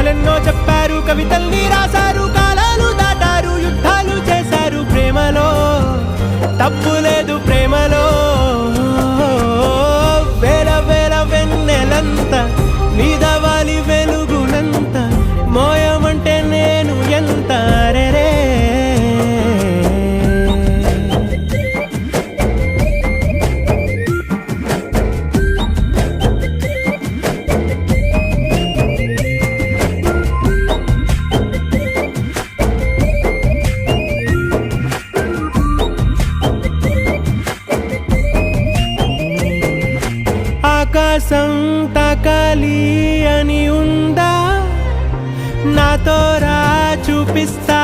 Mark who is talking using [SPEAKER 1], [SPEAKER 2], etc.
[SPEAKER 1] కథలెన్నో చెప్పారు, కవితల్ని రాశారు, కాలాలు దాటారు, యుద్ధాలు చేశారు. ప్రేమలో తప్పు లేదు, ప్రేమలో వేల వేల వెన్నెలంత నీదవాలి వెలుగునంత, మోయమంటే నేను ఎంత రే. ఆకాశం తాకాలి అని ఉందా, నాతో రా చూపిస్తా